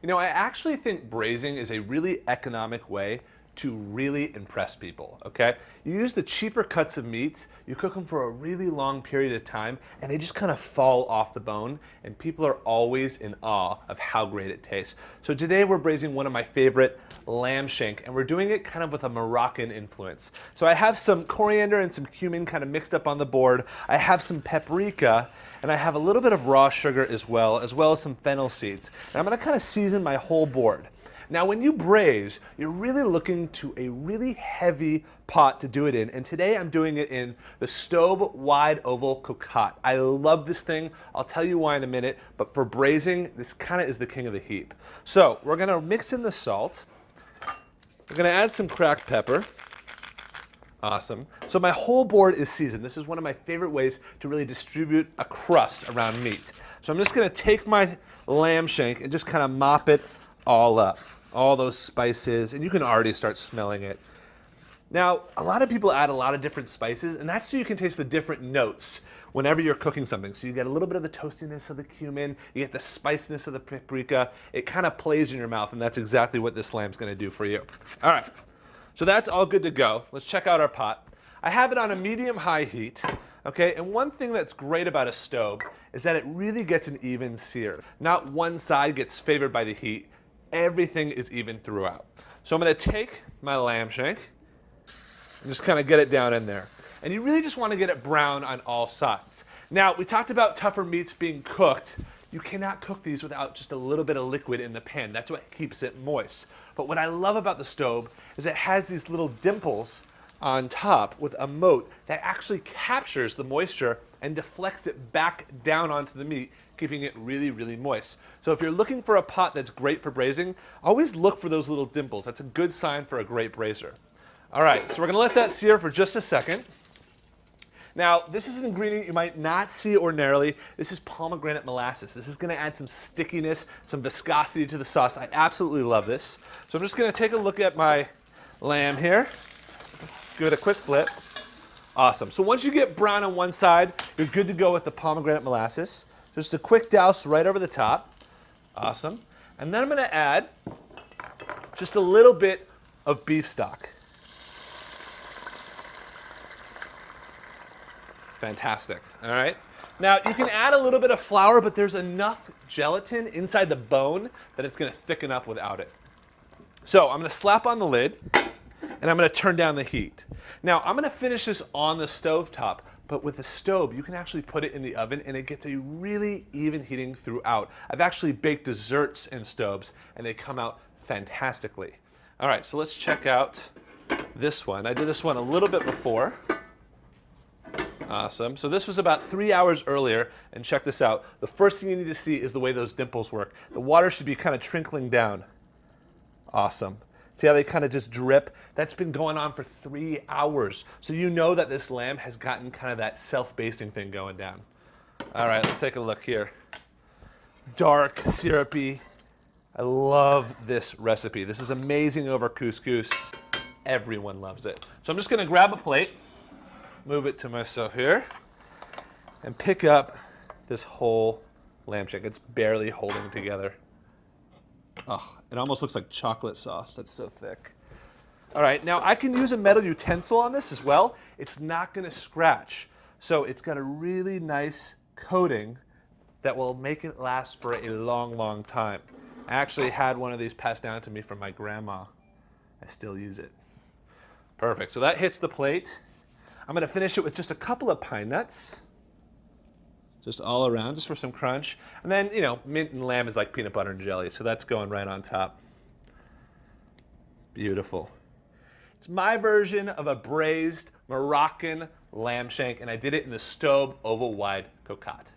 You know, I actually think braising is a really economic way to really impress people, okay? You use the cheaper cuts of meats, you cook them for a really long period of time, and they just kind of fall off the bone, and people are always in awe of how great it tastes. So today we're braising one of my favorite lamb shank, and we're doing it kind of with a Moroccan influence. So I have some coriander and some cumin kind of mixed up on the board. I have some paprika, and I have a little bit of raw sugar as well as some fennel seeds. And I'm gonna kind of season my whole board. Now, when you braise, you're really looking to a really heavy pot to do it in, and today I'm doing it in the Staub Wide Oval Cocotte. I love this thing. I'll tell you why in a minute, but for braising, this kind of is the king of the heap. So we're gonna mix in the salt. We're gonna add some cracked pepper. Awesome. So my whole board is seasoned. This is one of my favorite ways to really distribute a crust around meat. So I'm just gonna take my lamb shank and just kind of mop it all up. All those spices, and you can already start smelling it. Now, a lot of people add a lot of different spices, and that's so you can taste the different notes whenever you're cooking something. So you get a little bit of the toastiness of the cumin, you get the spiciness of the paprika. It kind of plays in your mouth, and that's exactly what this lamb's gonna do for you. All right, so that's all good to go. Let's check out our pot. I have it on a medium-high heat, okay? And one thing that's great about a stove is that it really gets an even sear. Not one side gets favored by the heat. Everything is even throughout. So I'm going to take my lamb shank and just kind of get it down in there. And you really just want to get it brown on all sides. Now, we talked about tougher meats being cooked. You cannot cook these without just a little bit of liquid in the pan. That's what keeps it moist. But what I love about the stove is it has these little dimples on top with a moat that actually captures the moisture and deflects it back down onto the meat, keeping it really, really moist. So if you're looking for a pot that's great for braising, always look for those little dimples. That's a good sign for a great braiser. All right, so we're gonna let that sear for just a second. Now, this is an ingredient you might not see ordinarily. This is pomegranate molasses. This is gonna add some stickiness, some viscosity to the sauce. I absolutely love this. So I'm just gonna take a look at my lamb here. Give it a quick flip. Awesome. So once you get brown on one side, you're good to go with the pomegranate molasses. Just a quick douse right over the top. Awesome. And then I'm going to add just a little bit of beef stock. Fantastic. All right. Now you can add a little bit of flour, but there's enough gelatin inside the bone that it's going to thicken up without it. So I'm going to slap on the lid, and I'm going to turn down the heat. Now, I'm going to finish this on the stove top, but with the stove, you can actually put it in the oven, and it gets a really even heating throughout. I've actually baked desserts in stoves, and they come out fantastically. All right, so let's check out this one. I did this one a little bit before. Awesome. So this was about 3 hours earlier, and check this out. The first thing you need to see is the way those dimples work. The water should be kind of trickling down. Awesome. See how they kind of just drip? That's been going on for 3 hours. So you know that this lamb has gotten kind of that self-basting thing going down. All right, let's take a look here. Dark, syrupy. I love this recipe. This is amazing over couscous. Everyone loves it. So I'm just gonna grab a plate, move it to myself here, and pick up this whole lamb shank. It's barely holding together. Oh, it almost looks like chocolate sauce. That's so thick. All right, now I can use a metal utensil on this as well. It's not gonna scratch. So it's got a really nice coating that will make it last for a long, long time. I actually had one of these passed down to me from my grandma. I still use it. Perfect, so that hits the plate. I'm gonna finish it with just a couple of pine nuts. Just all around, just for some crunch. And then, you know, mint and lamb is like peanut butter and jelly, so that's going right on top. Beautiful. It's my version of a braised Moroccan lamb shank, and I did it in the Staub Oval Wide Cocotte.